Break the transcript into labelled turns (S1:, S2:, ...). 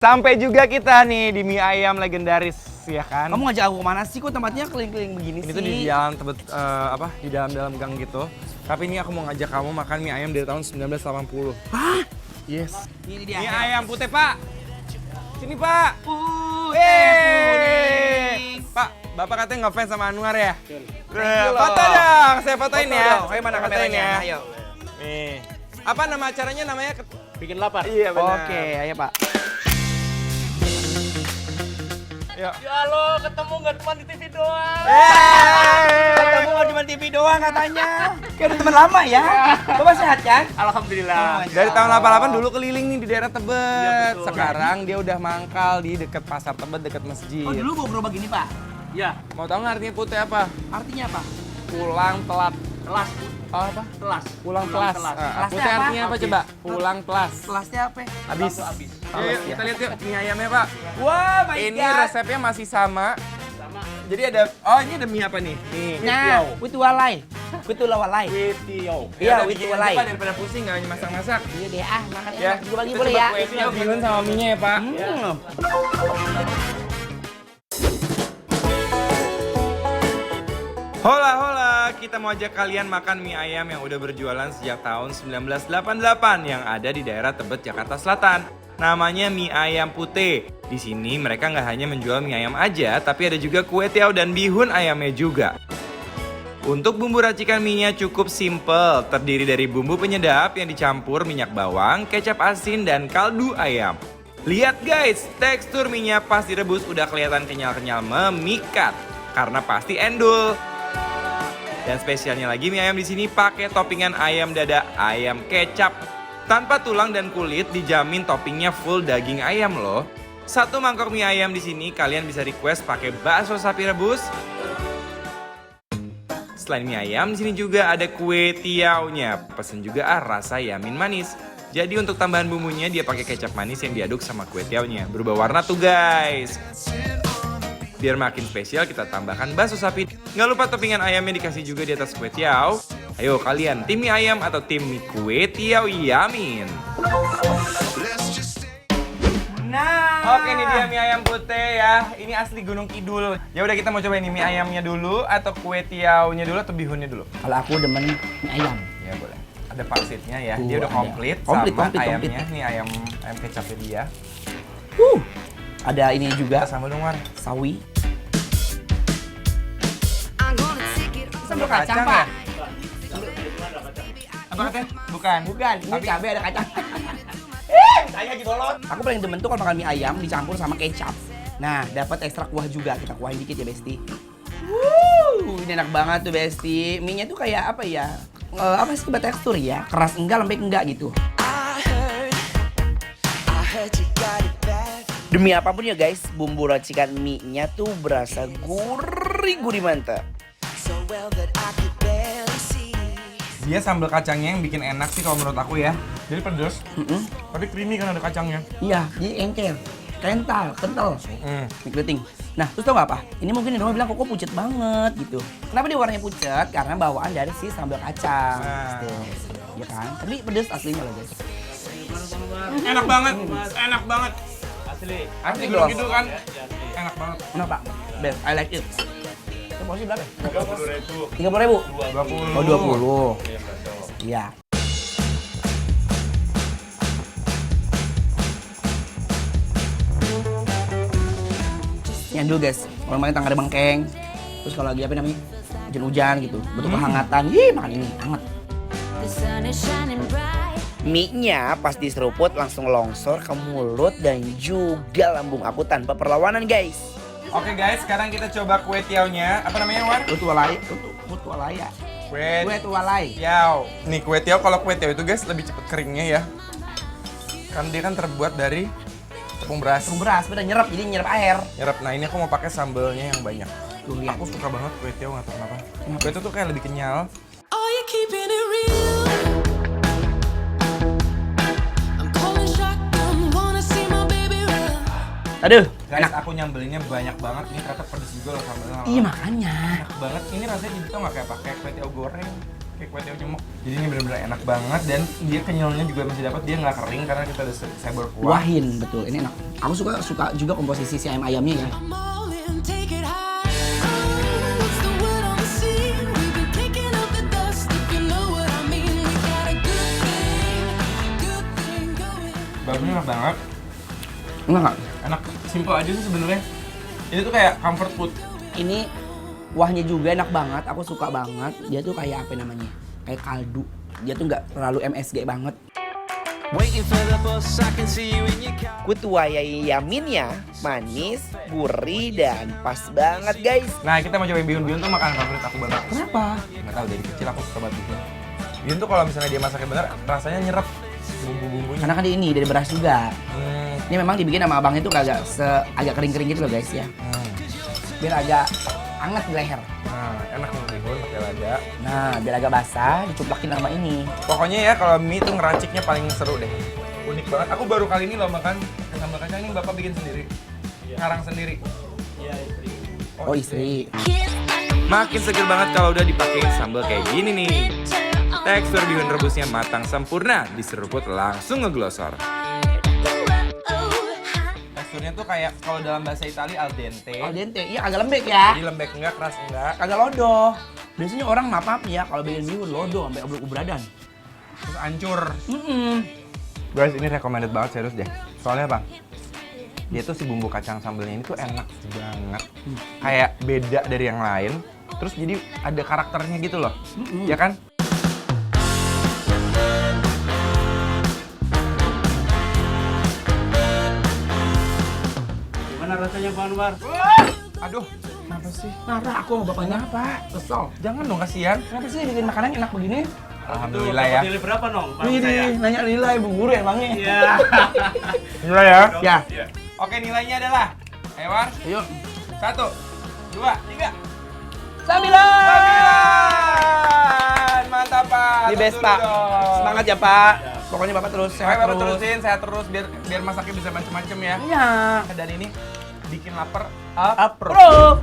S1: Sampai juga kita nih di mie ayam legendaris, ya kan?
S2: Kamu ngajak aku kemana sih? Kok tempatnya keliling-keliling begini
S1: Ini
S2: sih?
S1: tuh di jalan Tebet, di dalam gang gitu. Tapi ini aku mau ngajak kamu makan mie ayam dari tahun 1980.
S2: Hah?
S1: Yes.
S2: Ini dia.
S1: Mie ayam putih, Pak. Sini, Pak.
S2: Putih.
S1: Pak, Bapak katanya ngefans sama Anwar ya?
S2: you,
S1: Foto
S2: loh.
S1: dong, saya fotoin
S2: Foto
S1: ya.
S2: dong. Ayo mana
S1: Fotoin
S2: kameranya?
S1: ya.
S2: Ayo.
S1: Nih. Apa nama acaranya namanya?
S3: Bikin lapar.
S1: Iya, benar.
S2: Oke, ayo Pak.
S1: Yuk.
S3: Ya lo ketemu nggak cuma di TV doang.
S2: Ketemu cuma TV doang katanya. Kayak udah teman lama ya. Bapak sehat kan?
S3: Alhamdulillah.
S1: Dari tahun 88 dulu keliling nih di daerah Tebet.
S3: Iya, betul.
S1: Sekarang dia udah mangkal di dekat pasar Tebet, dekat masjid.
S2: Oh dulu bawa gerobak gini Pak?
S3: Ya,
S1: Mau tahu nggak artinya putih apa?
S2: Artinya apa?
S1: Pulang telat.
S3: telas.
S1: Oh, apa?
S3: Telas.
S1: Pulang telas.
S3: telas.
S2: Telasnya
S1: Putih
S2: apa?
S1: artinya apa
S3: Habis.
S1: coba? Pulang telas.
S2: Kelasnya apa?
S1: Habis.
S3: Habis.
S1: Yuk, kita lihat yuk mie ayamnya, Pak.
S2: Wah, my
S1: Ini
S2: God.
S1: resepnya masih sama.
S3: Sama
S1: Jadi ada, oh ini ada mie apa nih? Nih.
S2: Nah, witu walai. Witu lawalai.
S3: Wetio.
S2: Iya,
S1: udah
S2: witu
S1: bikin aja,
S2: walai.
S1: Pak, daripada pusing nggak masak-masak.
S2: Iya deh, makan
S1: Ya,
S2: enak. Gue bagi
S1: kita
S2: boleh
S1: coba
S2: ya.
S1: kuenya, bihun sama mie-nya ya, Pak. Hola hola, kita mau ajak kalian makan mie ayam yang udah berjualan sejak tahun 1988 yang ada di daerah Tebet, Jakarta Selatan. Namanya mie ayam putih. Di sini mereka nggak hanya menjual mie ayam aja, tapi ada juga kue tiaw dan bihun ayamnya juga. Untuk bumbu racikan mie-nya cukup simple, terdiri dari bumbu penyedap yang dicampur minyak bawang, kecap asin, dan kaldu ayam. Lihat guys, tekstur mie-nya pas direbus udah kelihatan kenyal-kenyal memikat, karena pasti endul. Dan spesialnya lagi mie ayam di sini pakai toppingan ayam dada ayam kecap. Tanpa tulang dan kulit, dijamin toppingnya full daging ayam loh. Satu mangkok mie ayam di sini kalian bisa request pakai bakso sapi rebus. Selain mie ayam, di sini juga ada kue tiaunya. Pesen juga rasa yamin manis. Jadi untuk tambahan bumbunya dia pakai kecap manis yang diaduk sama kue tiaunya. Berubah warna tuh guys. Biar makin spesial kita tambahkan bakso sapi. Nggak lupa toppingan ayamnya dikasih juga di atas kue tiaw. Ayo kalian, tim mie ayam atau tim mie kue tiaw yamin?
S2: Nah.
S1: Oke, ini dia mie ayam putih ya. Ini asli Gunung Kidul. Ya udah kita mau coba ini mie ayamnya dulu atau kue tiaunya dulu atau bihunnya dulu?
S2: Kalau aku demen mie ayam.
S1: Ya boleh. Ada pangsitnya ya.
S2: Tuh,
S1: Dia udah
S2: ada.
S1: komplit
S2: Komplit,
S1: sama
S2: komplit,
S1: ayamnya.
S2: komplit.
S1: Ini ayam kecapnya dia.
S2: Ada ini juga
S1: Kita sambal dong, War.
S2: sawi.
S1: Sambal
S2: kacang,
S1: ya?
S2: Pak.
S1: Apa katanya? Bukan.
S2: Bukan, ini
S1: Tapi-
S2: cabai ada kacang.
S3: Saya gigolot.
S2: Aku paling demen tuh kalau makan mie ayam dicampur sama kecap. Nah, dapat ekstra kuah juga. Kita kuahin dikit ya, Besti. Ini enak banget tuh, Besti. Mie-nya tuh kayak apa ya? Apa sih tekstur ya? Keras enggak, lembek enggak gitu. Demi apapun ya guys, bumbu racikan mie-nya tuh berasa gurih-gurih mantap.
S1: Dia sambal kacangnya yang bikin enak sih kalau menurut aku ya. Jadi pedes, tapi creamy kan ada kacangnya.
S2: Iya, jadi engker, kental, kental. Mie keriting. Nah, terus tau gak apa? Ini mungkin yang bilang kok pucet banget gitu. Kenapa dia warnanya pucet? Karena bawaan dari si sambal kacang.
S1: Nah.
S2: Gitu. Ya kan? Tapi pedes aslinya loh guys.
S1: Enak banget, enak banget.
S3: Asli.
S1: Asli
S2: Gunung
S1: Gunung Kidul kan? Enak banget.
S2: Kenapa? Best, I like it. Itu porsi berapa?
S3: 30.000.
S2: 30.000?
S1: 20.
S2: Oh 20. Iya. Yang dulu guys, kalau main tangga bengkeng, terus kalau lagi apa namanya, hujan-hujan gitu, butuh kehangatan, makan ini hangat. Mie-nya pas diseruput langsung longsor ke mulut dan juga lambung aku tanpa perlawanan guys.
S1: Oke guys, sekarang kita coba kue tiaunya. Apa namanya, War?
S2: Putu alaya.
S1: Kue
S2: Kue tualai.
S1: tiaw. Nih kue tiaw, kalau kue tiaw itu guys lebih cepet keringnya ya. Kan dia kan terbuat dari tepung beras.
S2: Tepung beras, beda nyerap, jadi nyerap air.
S1: Nyerap. Nah ini aku mau pakai sambelnya yang banyak.
S2: Tuh lihat.
S1: Aku suka banget kue tiaw, nggak tahu kenapa. Kue tiaw tuh kayak lebih kenyal.
S4: Are you keeping it real? I'm calling shotgun, wanna see my baby run.
S2: Aduh,
S1: Guys,
S2: enak.
S1: aku nyambelinnya banyak banget. Ini ternyata pedes juga loh sambelnya.
S2: Iya makanya.
S1: Enak banget. Ini rasanya jadi tau nggak kayak pakai kue tiaw goreng. kayak kue tiaw cemok. Jadi ini benar-benar enak banget dan dia kenyalnya juga masih dapat, dia nggak kering karena kita udah sebor kuah.
S2: Kuahin, betul. Ini enak. Aku suka juga komposisi si ayamnya ya.
S4: I'm all in, take it high. Oh, what's the word on the scene? We've been kicking up the dust, if you know what I mean. We got a good thing going.
S1: Bakmi enak banget,
S2: Enggak nggak?
S1: enak, simple aja sih sebenarnya. Ini tuh kayak comfort food.
S2: Ini kuahnya juga enak banget. Aku suka banget. Dia tuh kayak apa namanya? Kayak kaldu. Dia tuh nggak terlalu MSG banget. Kutu yaminnya manis, gurih, dan pas banget guys.
S1: Nah, kita mau cobain bihun. Tuh makanan favorit aku banget.
S2: Kenapa?
S1: Nggak tahu, dari kecil aku suka banget bihun. Bihun tuh kalau misalnya dia masaknya bener, rasanya nyerap bumbu-bumbunya.
S2: Karena kan ini dari beras juga.
S1: Hmm.
S2: Ini memang dibikin sama abangnya tuh agak kering-kering gitu loh guys ya. Biar agak hangat di leher.
S1: Nah, enak nih bihun pakai lada.
S2: Nah, biar agak basah, dicuplakin sama ini.
S1: Pokoknya ya kalau mie tuh ngeraciknya paling seru deh. Unik banget. Aku baru kali ini loh makan sambal kacang ini Bapak bikin sendiri. Ngarang sendiri.
S3: Iya, istri.
S2: Oh istri.
S1: Makin seger banget kalau udah dipakein sambal kayak gini nih. Tekstur bihun rebusnya matang sempurna, diseruput langsung ngeglosor. Teksturnya tuh kayak kalau dalam bahasa Italia al dente.
S2: Al dente, iya agak lembek ya.
S1: Jadi lembek enggak, keras enggak.
S2: Agak lodoh. Biasanya orang maaf ya kalau bikin bihun lodoh sampai ubradan.
S1: Terus hancur. Guys, ini recommended banget serius deh. Soalnya apa? Dia tuh si bumbu kacang sambalnya ini tuh enak banget. Kayak beda dari yang lain. Terus jadi ada karakternya gitu loh. Ya kan?
S3: Gimana rasanya Bang Anwar?
S1: Aduh, kenapa sih?
S2: Marah aku sama bapaknya apa? Kesel.
S1: Jangan dong, kasihan.
S2: Kenapa sih bikin makanan enak begini?
S1: Alhamdulillah ya.
S3: Nilai berapa nong? Bang
S2: Ini
S3: saya.
S2: nanya nilai Bu Guru emangnya.
S3: Iya.
S1: Nilai ya?
S2: Ya.
S3: Iya.
S1: Oke, nilainya adalah Ewar,
S2: Ayo.
S1: 1, 2, 3.
S2: Sambilan.
S1: Mantap, Pak.
S2: Di best
S1: Tepuk
S2: Pak.
S1: dulu dong.
S2: Semangat ya Pak. Pokoknya Bapak terus
S1: Oke,
S2: sehat
S1: Bapak
S2: terus.
S1: terusin, sehat terus biar masaknya bisa macem-macem ya.
S2: Iya.
S1: Dan ini bikin lapar.
S2: Approve.